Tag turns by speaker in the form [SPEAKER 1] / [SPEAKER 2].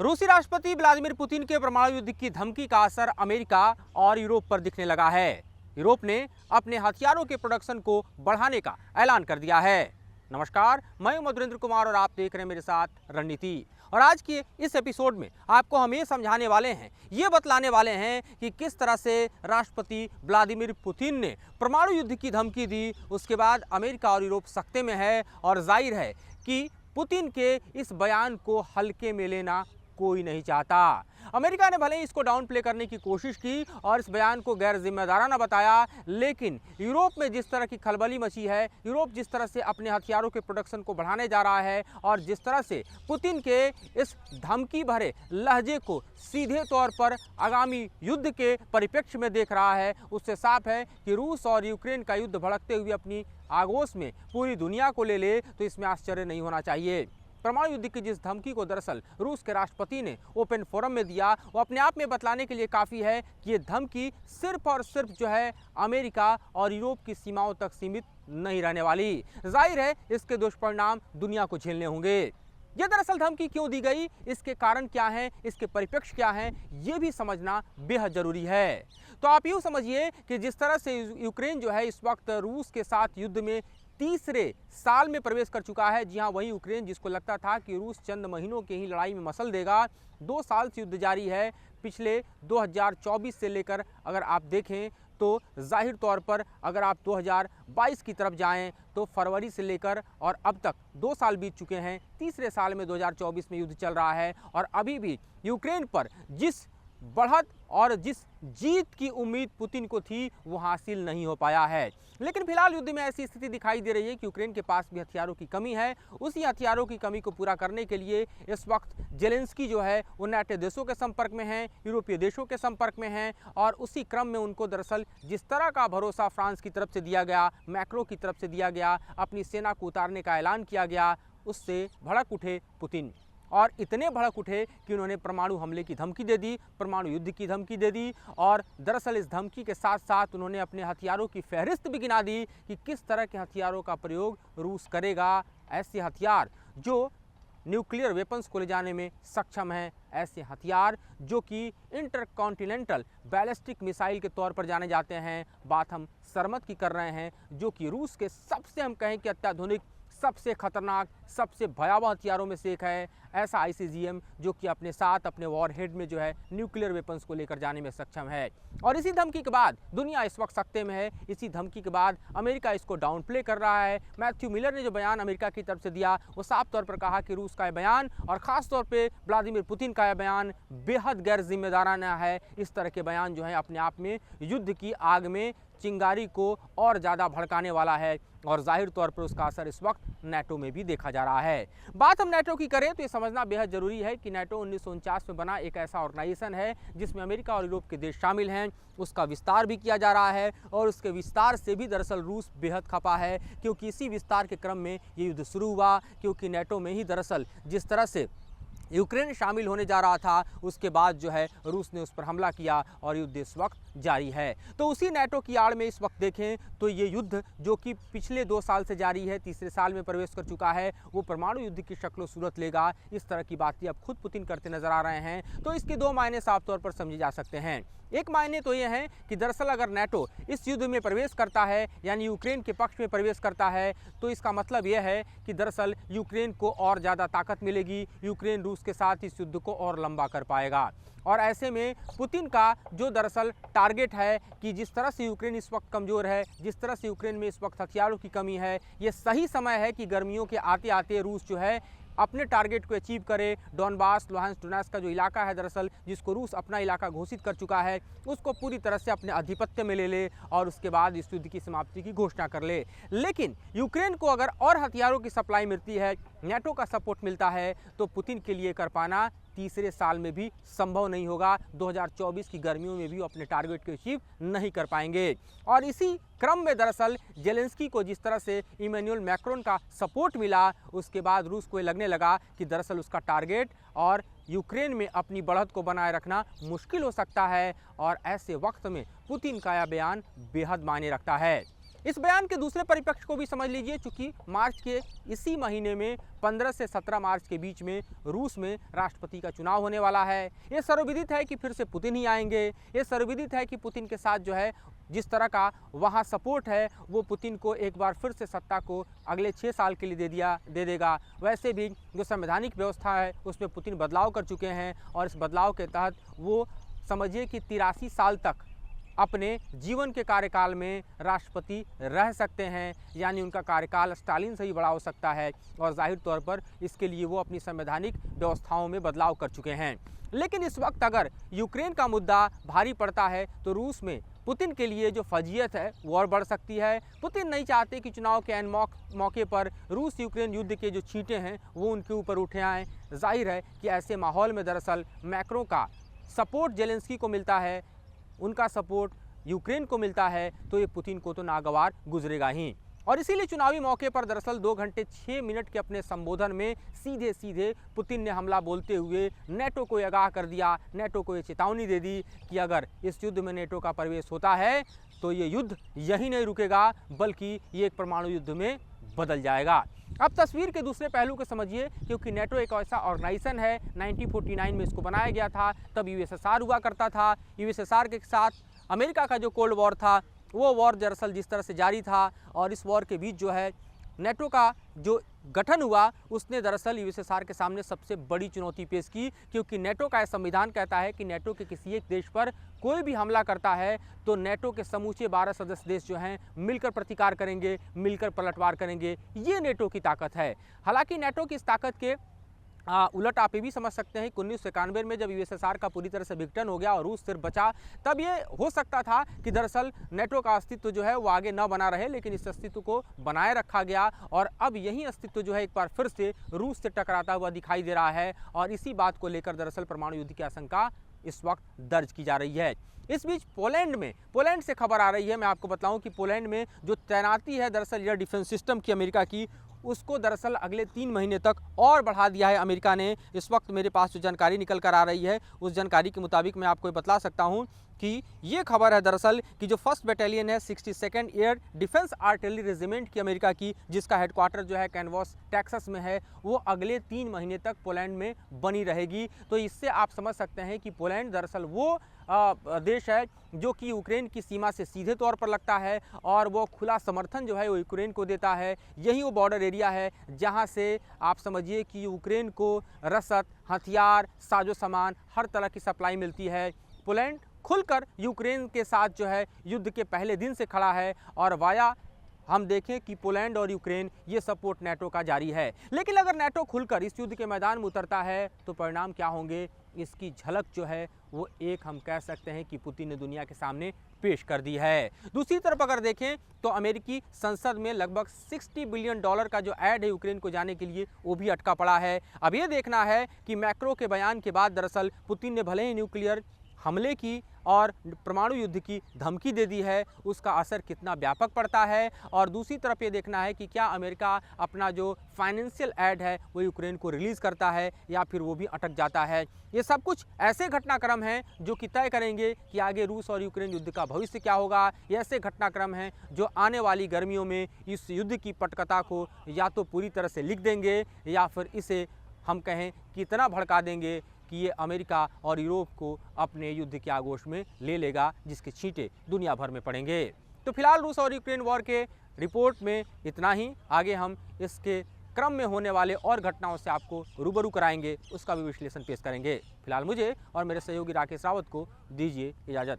[SPEAKER 1] रूसी राष्ट्रपति Vladimir Putin के परमाणु युद्ध की धमकी का असर अमेरिका और यूरोप पर दिखने लगा है। यूरोप ने अपने हथियारों के प्रोडक्शन को बढ़ाने का ऐलान कर दिया है। नमस्कार, मैं हूं मधुरेंद्र कुमार और आप देख रहे हैं मेरे साथ रणनीति। और आज के इस एपिसोड में आपको हम ये समझाने वाले हैं, ये बतलाने वाले हैं कि किस तरह से राष्ट्रपति व्लादिमीर पुतिन ने परमाणु युद्ध की धमकी दी। उसके बाद अमेरिका और यूरोप सख्ते में है और जाहिर है कि पुतिन के इस बयान को हल्के में लेना कोई नहीं चाहता। अमेरिका ने भले ही इसको डाउन प्ले करने की कोशिश की और इस बयान को गैर जिम्मेदाराना बताया, लेकिन यूरोप में जिस तरह की खलबली मची है, यूरोप जिस तरह से अपने हथियारों के प्रोडक्शन को बढ़ाने जा रहा है और जिस तरह से पुतिन के इस धमकी भरे लहजे को सीधे तौर पर आगामी युद्ध के परिप्रेक्ष्य में देख रहा है, उससे साफ है कि रूस और यूक्रेन का युद्ध भड़कते हुए अपनी आगोश में पूरी दुनिया को ले ले तो इसमें आश्चर्य नहीं होना चाहिए। परमाणु युद्ध की जिस धमकी को दरअसल रूस के राष्ट्रपति ने ओपन फोरम में दिया, वो अपने आप में बतलाने के लिए काफ़ी है कि ये धमकी सिर्फ और सिर्फ जो है अमेरिका और यूरोप की सीमाओं तक सीमित नहीं रहने वाली। जाहिर है इसके दुष्परिणाम दुनिया को झेलने होंगे। ये दरअसल धमकी क्यों दी गई, इसके कारण क्या हैं, इसके परिप्रेक्ष्य क्या हैं, ये भी समझना बेहद जरूरी है। तो आप यूँ समझिए कि जिस तरह से यूक्रेन जो है इस वक्त रूस के साथ युद्ध में तीसरे साल में प्रवेश कर चुका है। जी हाँ, वही यूक्रेन जिसको लगता था कि रूस चंद महीनों के ही लड़ाई में मसल देगा, 2 साल से युद्ध जारी है। पिछले 2024 से लेकर अगर आप देखें तो जाहिर तौर पर अगर आप 2022 की तरफ जाएं तो फरवरी से लेकर और अब तक 2 साल बीत चुके हैं। तीसरे साल में 2024 में युद्ध चल रहा है और अभी भी यूक्रेन पर जिस बढ़त और जिस जीत की उम्मीद पुतिन को थी वो हासिल नहीं हो पाया है। लेकिन फिलहाल युद्ध में ऐसी स्थिति दिखाई दे रही है कि यूक्रेन के पास भी हथियारों की कमी है। उसी हथियारों की कमी को पूरा करने के लिए इस वक्त जेलेंस्की जो है वो नाटो देशों के संपर्क में हैं, यूरोपीय देशों के संपर्क में हैं और उसी क्रम में उनको दरअसल जिस तरह का भरोसा फ्रांस की तरफ से दिया गया, मैक्रो की तरफ से दिया गया, अपनी सेना को उतारने का ऐलान किया गया, उससे भड़क उठे पुतिन और इतने भड़क उठे कि उन्होंने परमाणु हमले की धमकी दे दी, परमाणु युद्ध की धमकी दे दी और दरअसल इस धमकी के साथ साथ उन्होंने अपने हथियारों की फहरिस्त भी गिना दी कि किस तरह के हथियारों का प्रयोग रूस करेगा। ऐसे हथियार जो न्यूक्लियर वेपन्स को ले जाने में सक्षम हैं, ऐसे हथियार जो कि इंटरकॉन्टिनेंटल बैलिस्टिक मिसाइल के तौर पर जाने जाते हैं। बात हम सरमत की कर रहे हैं जो कि रूस के सबसे हम कहें कि अत्याधुनिक, सबसे खतरनाक, सबसे भयावह हथियारों में से एक है। ऐसा ICBM जो कि अपने साथ अपने वॉरहेड में जो है न्यूक्लियर वेपन्स को लेकर जाने में सक्षम है। और इसी धमकी के बाद दुनिया इस वक्त सख्ते में है। इसी धमकी के बाद अमेरिका इसको डाउन प्ले कर रहा है। मैथ्यू मिलर ने जो बयान अमेरिका की तरफ से दिया वो साफ तौर पर कहा कि रूस का यह बयान और ख़ास तौर पर व्लादिमीर पुतिन का यह बयान बेहद गैर जिम्मेदाराना है। इस तरह के बयान जो है अपने आप में युद्ध की आग में चिंगारी को और ज़्यादा भड़काने वाला है और जाहिर तौर पर उसका असर इस वक्त नाटो में भी देखा जा रहा है। बात हम नाटो की करें तो ये समझना बेहद ज़रूरी है कि नाटो 1949 में बना एक ऐसा ऑर्गेनाइजेशन है जिसमें अमेरिका और यूरोप के देश शामिल हैं। उसका विस्तार भी किया जा रहा है और उसके विस्तार से भी दरअसल रूस बेहद खपा है, क्योंकि इसी विस्तार के क्रम में ये युद्ध शुरू हुआ। क्योंकि नाटो में ही दरअसल जिस तरह से यूक्रेन शामिल होने जा रहा था उसके बाद जो है रूस ने उस पर हमला किया और युद्ध इस वक्त जारी है। तो उसी नाटो की आड़ में इस वक्त देखें तो ये युद्ध जो कि पिछले 2 साल से जारी है, तीसरे साल में प्रवेश कर चुका है, वो परमाणु युद्ध की शक्ल सूरत लेगा। इस तरह की बातें अब खुद पुतिन करते नजर आ रहे हैं। तो इसके 2 मायने साफ तौर पर समझे जा सकते हैं। एक मायने तो ये है कि दरअसल अगर नाटो इस युद्ध में प्रवेश करता है, यानी यूक्रेन के पक्ष में प्रवेश करता है, तो इसका मतलब यह है कि दरअसल यूक्रेन को और ज़्यादा ताकत मिलेगी। यूक्रेन रूस के साथ इस युद्ध को और लंबा कर पाएगा और ऐसे में पुतिन का जो दरअसल टारगेट है कि जिस तरह से यूक्रेन इस वक्त कमज़ोर है, जिस तरह से यूक्रेन में इस वक्त हथियारों की कमी है, ये सही समय है कि गर्मियों के आते आते रूस जो है अपने टारगेट को अचीव करे। डॉनबास, लुहांस्क, डोनेट्स्क का जो इलाका है दरअसल जिसको रूस अपना इलाका घोषित कर चुका है, उसको पूरी तरह से अपने आधिपत्य में ले ले और उसके बाद इस युद्ध की समाप्ति की घोषणा कर ले। लेकिन यूक्रेन को अगर और हथियारों की सप्लाई मिलती है, नाटो का सपोर्ट मिलता है, तो पुतिन के लिए कर पाना तीसरे साल में भी संभव नहीं होगा। 2024 की गर्मियों में भी वो अपने टारगेट को अचीव नहीं कर पाएंगे। और इसी क्रम में दरअसल जेलेंस्की को जिस तरह से इमैनुअल मैक्रोन का सपोर्ट मिला, उसके बाद रूस को लगने लगा कि दरअसल उसका टारगेट और यूक्रेन में अपनी बढ़त को बनाए रखना मुश्किल हो सकता है और ऐसे वक्त में पुतिन का यह बयान बेहद मायने रखता है। इस बयान के दूसरे परिपक्ष को भी समझ लीजिए, चूंकि मार्च के इसी महीने में 15 से 17 मार्च के बीच में रूस में राष्ट्रपति का चुनाव होने वाला है। ये सर्वविदित है कि फिर से पुतिन ही आएंगे। ये सर्वविदित है कि पुतिन के साथ जो है जिस तरह का वहाँ सपोर्ट है वो पुतिन को एक बार फिर से सत्ता को अगले 6 साल के लिए दे देगा। वैसे भी जो संवैधानिक व्यवस्था है उसमें पुतिन बदलाव कर चुके हैं और इस बदलाव के तहत वो समझिए कि 83 साल तक अपने जीवन के कार्यकाल में राष्ट्रपति रह सकते हैं, यानी उनका कार्यकाल स्टालिन से ही बड़ा हो सकता है और जाहिर तौर पर इसके लिए वो अपनी संवैधानिक व्यवस्थाओं में बदलाव कर चुके हैं। लेकिन इस वक्त अगर यूक्रेन का मुद्दा भारी पड़ता है तो रूस में पुतिन के लिए जो फजीयत है वो और बढ़ सकती है। पुतिन नहीं चाहते कि चुनाव के मौके पर रूस यूक्रेन युद्ध के जो छींटे हैं वो उनके ऊपर उठे आएँ। जाहिर है कि ऐसे माहौल में दरअसल मैक्रो का सपोर्ट जेलेंस्की को मिलता है, उनका सपोर्ट यूक्रेन को मिलता है, तो ये पुतिन को तो नागवार गुजरेगा ही। और इसीलिए चुनावी मौके पर दरअसल 2 घंटे 6 मिनट के अपने संबोधन में सीधे पुतिन ने हमला बोलते हुए नेटो को आगाह कर दिया, नेटो को ये चेतावनी दे दी कि अगर इस युद्ध में नेटो का प्रवेश होता है तो ये युद्ध यही नहीं रुकेगा बल्कि ये एक परमाणु युद्ध में बदल जाएगा। अब तस्वीर के दूसरे पहलू को समझिए, क्योंकि नेटो एक ऐसा ऑर्गेनाइजेशन है, 1949 में इसको बनाया गया था, तब यूएसएसआर हुआ करता था। यूएसएसआर के साथ अमेरिका का जो कोल्ड वॉर था वो वॉर दरअसल जिस तरह से जारी था और इस वॉर के बीच जो है नेटो का जो गठन हुआ उसने दरअसल यूएसएसआर के सामने सबसे बड़ी चुनौती पेश की, क्योंकि नेटो का संविधान कहता है कि नेटो के किसी एक देश पर कोई भी हमला करता है तो नेटो के समूचे 12 सदस्य देश जो हैं मिलकर प्रतिकार करेंगे, मिलकर पलटवार करेंगे। ये नेटो की ताकत है। हालांकि नेटो की इस ताकत के उलट आप ये भी समझ सकते हैं कि 1991 में जब यूएसएसआर का पूरी तरह से विघटन हो गया और रूस सिर्फ बचा, तब ये हो सकता था कि दरअसल नेटो का अस्तित्व जो है वो आगे न बना रहे, लेकिन इस अस्तित्व को बनाए रखा गया और अब यही अस्तित्व जो है एक बार फिर से रूस से टकराता हुआ दिखाई दे रहा है और इसी बात को लेकर दरअसल परमाणु युद्ध की आशंका इस वक्त दर्ज की जा रही है। इस बीच पोलैंड से खबर आ रही है। मैं आपको बताऊं कि पोलैंड में जो तैनाती है दरअसल एयर डिफेंस सिस्टम की अमेरिका की, उसको दरअसल अगले 3 महीने तक और बढ़ा दिया है अमेरिका ने। इस वक्त मेरे पास जो जानकारी निकल कर आ रही है उस जानकारी के मुताबिक मैं आपको बता सकता हूं कि ये खबर है दरअसल कि जो 1st बटालियन है 62nd air defence artillery regiment की अमेरिका की, जिसका हेडक्वार्टर जो है कैनवास टेक्सास में है, वो अगले 3 महीने तक पोलैंड में बनी रहेगी। तो इससे आप समझ सकते हैं कि पोलैंड दरअसल वो देश है जो कि यूक्रेन की सीमा से सीधे तौर पर लगता है और वो खुला समर्थन जो है वो यूक्रेन को देता है। यही वो बॉर्डर एरिया है जहां से आप समझिए कि यूक्रेन को रसद, हथियार, साजो सामान, हर तरह की सप्लाई मिलती है। पोलैंड खुलकर यूक्रेन के साथ जो है युद्ध के पहले दिन से खड़ा है और वाया हम देखें कि पोलैंड और यूक्रेन ये सपोर्ट नेटो का जारी है। लेकिन अगर नेटो खुलकर इस युद्ध के मैदान में उतरता है तो परिणाम क्या होंगे, इसकी झलक जो है वो एक हम कह सकते हैं कि पुतिन ने दुनिया के सामने पेश कर दी है। दूसरी तरफ अगर देखें तो अमेरिकी संसद में लगभग $60 बिलियन का जो ऐड है यूक्रेन को जाने के लिए वो भी अटका पड़ा है। अब ये देखना है कि मैक्रो के बयान के बाद दरअसल पुतिन ने भले ही न्यूक्लियर हमले की और परमाणु युद्ध की धमकी दे दी है, उसका असर कितना व्यापक पड़ता है। और दूसरी तरफ ये देखना है कि क्या अमेरिका अपना जो फाइनेंशियल ऐड है वो यूक्रेन को रिलीज़ करता है या फिर वो भी अटक जाता है। ये सब कुछ ऐसे घटनाक्रम हैं जो कि तय करेंगे कि आगे रूस और यूक्रेन युद्ध का भविष्य क्या होगा। ये ऐसे घटनाक्रम हैं जो आने वाली गर्मियों में इस युद्ध की पटकथा को या तो पूरी तरह से लिख देंगे या फिर इसे हम कहें कि इतना भड़का देंगे कि ये अमेरिका और यूरोप को अपने युद्ध के आगोश में ले लेगा, जिसके छींटे दुनिया भर में पड़ेंगे। तो फिलहाल रूस और यूक्रेन वॉर के रिपोर्ट में इतना ही। आगे हम इसके क्रम में होने वाले और घटनाओं से आपको रूबरू कराएंगे, उसका भी विश्लेषण पेश करेंगे। फिलहाल मुझे और मेरे सहयोगी राकेश रावत को दीजिए इजाज़त।